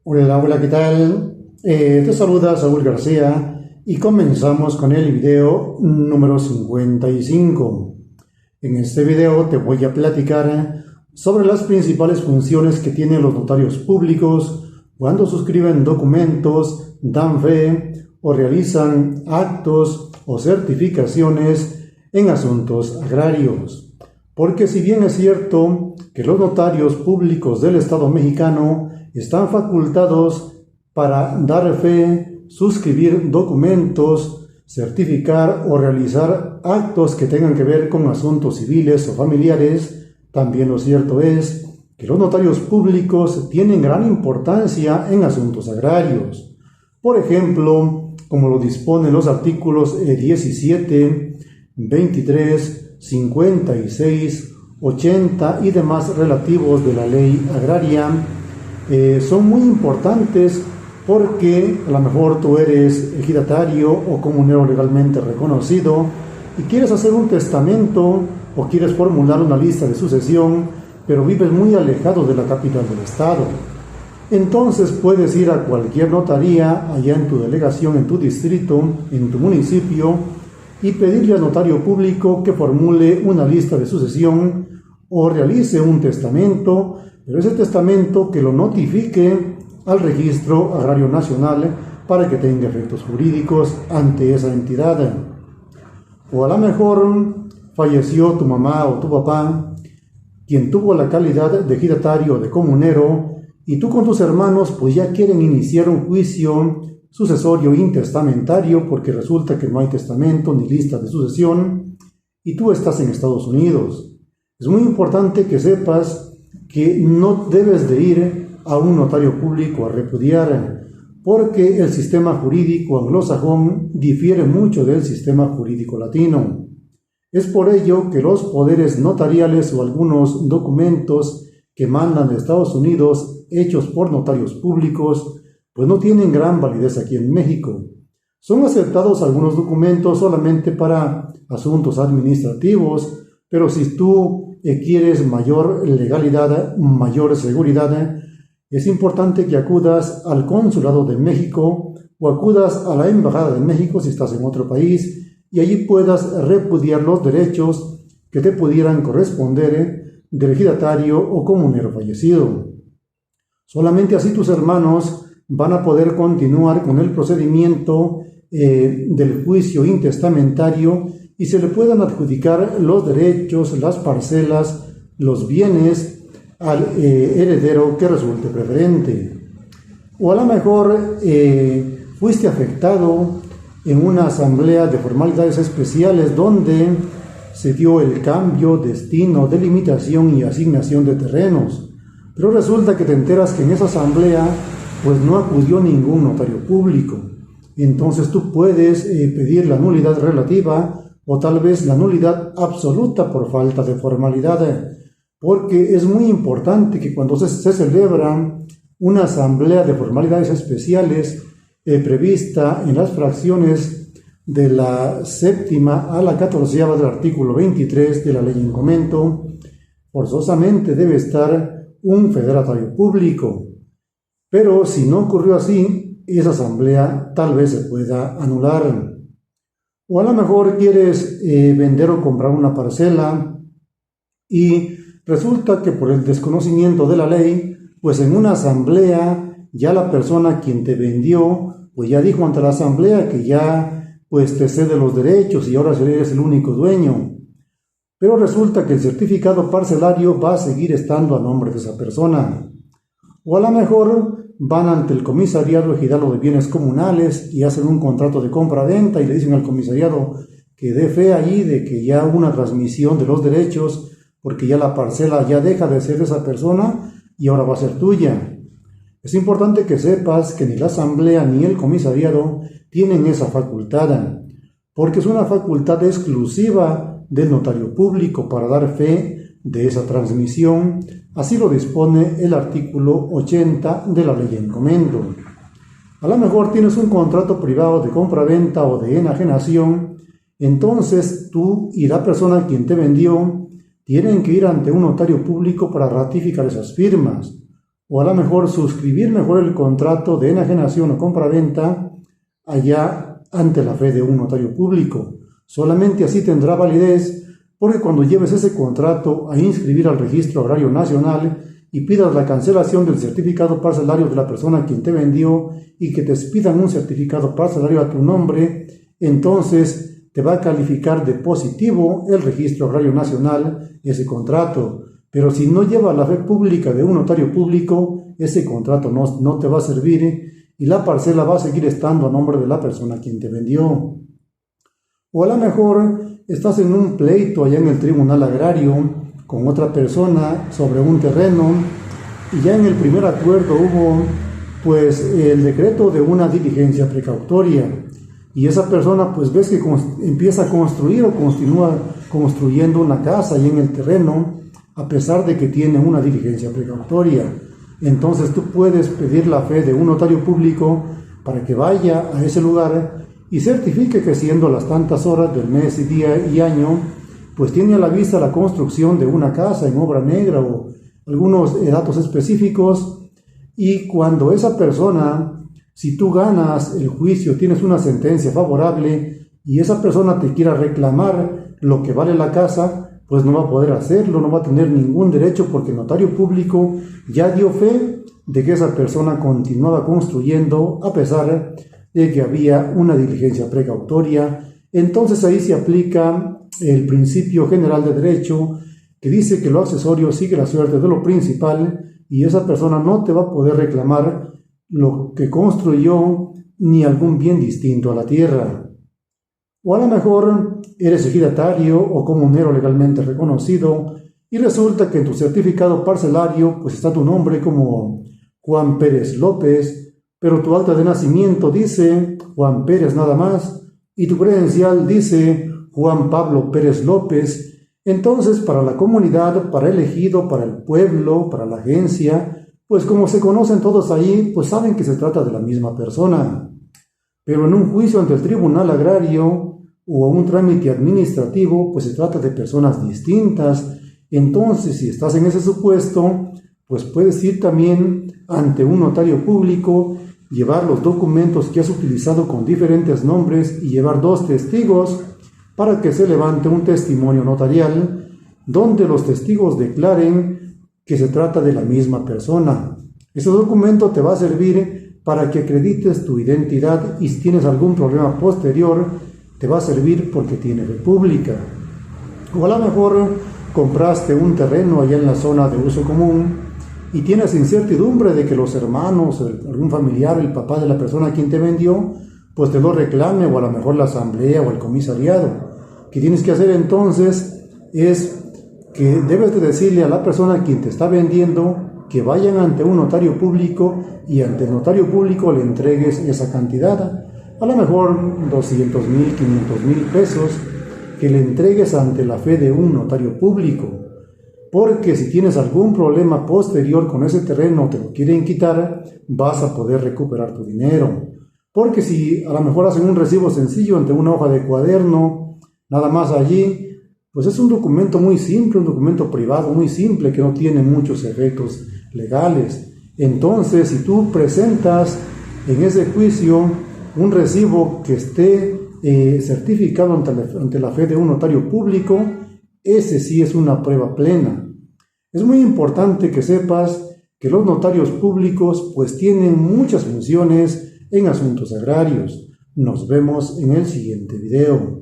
Hola, hola, ¿qué tal? Te saluda Saúl García y comenzamos con el video número 55. En este video te voy a platicar sobre las principales funciones que tienen los notarios públicos cuando suscriben documentos, dan fe o realizan actos o certificaciones en asuntos agrarios. Porque si bien es cierto que los notarios públicos del Estado mexicano están facultados para dar fe, suscribir documentos, certificar o realizar actos que tengan que ver con asuntos civiles o familiares, también lo cierto es que los notarios públicos tienen gran importancia en asuntos agrarios. Por ejemplo, como lo disponen los artículos 17, 23, 56, 80 y demás relativos de la ley agraria, son muy importantes porque a lo mejor tú eres ejidatario o comunero legalmente reconocido y quieres hacer un testamento o quieres formular una lista de sucesión, pero vives muy alejado de la capital del estado. Entonces puedes ir a cualquier notaría allá en tu delegación, en tu distrito, en tu municipio y pedirle al notario público que formule una lista de sucesión o realice un testamento, pero ese testamento que lo notifique al Registro Agrario Nacional para que tenga efectos jurídicos ante esa entidad. O a lo mejor falleció tu mamá o tu papá, quien tuvo la calidad de ejidatario o de comunero, y tú con tus hermanos pues ya quieren iniciar un juicio sucesorio intestamentario porque resulta que no hay testamento ni lista de sucesión y tú estás en Estados Unidos. Es muy importante que sepas que no debes de ir a un notario público a repudiar, porque el sistema jurídico anglosajón difiere mucho del sistema jurídico latino. Es por ello que los poderes notariales o algunos documentos que mandan de Estados Unidos hechos por notarios públicos, pues no tienen gran validez aquí en México. Son aceptados algunos documentos solamente para asuntos administrativos, pero si tú quieres mayor legalidad, mayor seguridad, es importante que acudas al Consulado de México o acudas a la Embajada de México si estás en otro país y allí puedas repudiar los derechos que te pudieran corresponder del ejidatario o comunero fallecido. Solamente así tus hermanos van a poder continuar con el procedimiento del juicio intestamentario y se le puedan adjudicar los derechos, las parcelas, los bienes al heredero que resulte preferente. O a lo mejor fuiste afectado en una asamblea de formalidades especiales donde se dio el cambio, destino, delimitación y asignación de terrenos. Pero resulta que te enteras que en esa asamblea pues no acudió ningún notario público. Entonces tú puedes pedir la nulidad relativa o tal vez la nulidad absoluta por falta de formalidad, porque es muy importante que cuando se celebra una asamblea de formalidades especiales prevista en las fracciones de la séptima a la 14ª del artículo 23 de la ley en comento, forzosamente debe estar un feudatario público. Pero si no ocurrió así, esa asamblea tal vez se pueda anular. O a lo mejor quieres vender o comprar una parcela y resulta que por el desconocimiento de la ley, pues en una asamblea ya la persona quien te vendió, pues ya dijo ante la asamblea que ya pues te cede los derechos y ahora eres el único dueño. Pero resulta que el certificado parcelario va a seguir estando a nombre de esa persona. O a lo mejor van ante el comisariado ejidal de bienes comunales y hacen un contrato de compra-venta y le dicen al comisariado que dé fe allí de que ya hubo una transmisión de los derechos porque ya la parcela ya deja de ser de esa persona y ahora va a ser tuya. Es importante que sepas que ni la asamblea ni el comisariado tienen esa facultad, porque es una facultad exclusiva del notario público para dar fe de esa transmisión. Así lo dispone el artículo 80 de la ley en comento. A lo mejor tienes un contrato privado de compra-venta o de enajenación, entonces tú y la persona a quien te vendió tienen que ir ante un notario público para ratificar esas firmas. o a lo mejor suscribir mejor el contrato de enajenación o compraventa allá ante la fe de un notario público. Solamente así tendrá validez, porque cuando lleves ese contrato a inscribir al Registro Agrario Nacional y pidas la cancelación del certificado parcelario de la persona a quien te vendió y que te expidan un certificado parcelario a tu nombre, entonces te va a calificar de positivo el Registro Agrario Nacional ese contrato. Pero si no lleva la fe pública de un notario público, ese contrato no te va a servir y la parcela va a seguir estando a nombre de la persona a quien te vendió. O a lo mejor estás en un pleito allá en el Tribunal Agrario con otra persona sobre un terreno y ya en el primer acuerdo hubo pues el decreto de una diligencia precautoria y esa persona pues ves que empieza a construir o continúa construyendo una casa ahí en el terreno a pesar de que tiene una diligencia precautoria. Entonces tú puedes pedir la fe de un notario público para que vaya a ese lugar y certifique que siendo las tantas horas del mes y día y año, pues tiene a la vista la construcción de una casa en obra negra o algunos datos específicos, y cuando esa persona, si tú ganas el juicio, tienes una sentencia favorable y esa persona te quiera reclamar lo que vale la casa, pues no va a poder hacerlo, no va a tener ningún derecho porque el notario público ya dio fe de que esa persona continuaba construyendo a pesar de que había una diligencia precautoria. Entonces ahí se aplica el principio general de derecho que dice que lo accesorio sigue la suerte de lo principal y esa persona no te va a poder reclamar lo que construyó ni algún bien distinto a la tierra. O a lo mejor eres ejidatario o comunero legalmente reconocido y resulta que en tu certificado parcelario pues está tu nombre como Juan Pérez López, pero tu acta de nacimiento dice Juan Pérez nada más y tu credencial dice Juan Pablo Pérez López. Entonces para la comunidad, para el ejido, para el pueblo, para la agencia, pues como se conocen todos ahí, pues saben que se trata de la misma persona. Pero en un juicio ante el Tribunal Agrario o un trámite administrativo, pues se trata de personas distintas. Entonces, si estás en ese supuesto, pues puedes ir también ante un notario público, llevar los documentos que has utilizado con diferentes nombres y llevar 2 testigos para que se levante un testimonio notarial donde los testigos declaren que se trata de la misma persona. Ese documento te va a servir para que acredites tu identidad y si tienes algún problema posterior, te va a servir porque tiene fe pública. O a lo mejor compraste un terreno allá en la zona de uso común y tienes incertidumbre de que los hermanos, algún familiar, el papá de la persona a quien te vendió, pues te lo reclame, o a lo mejor la asamblea o el comisariado. ¿Qué tienes que hacer entonces? Es que debes de decirle a la persona a quien te está vendiendo que vayan ante un notario público y ante el notario público le entregues esa cantidad, a lo mejor 200,000, 500,000 pesos, que le entregues ante la fe de un notario público, porque si tienes algún problema posterior con ese terreno, te lo quieren quitar, vas a poder recuperar tu dinero. Porque si a lo mejor hacen un recibo sencillo ante una hoja de cuaderno, nada más allí, pues es un documento muy simple, un documento privado muy simple que no tiene muchos efectos legales. Entonces, si tú presentas en ese juicio un recibo que esté certificado ante la fe de un notario público, ese sí es una prueba plena. Es muy importante que sepas que los notarios públicos pues tienen muchas funciones en asuntos agrarios. Nos vemos en el siguiente video.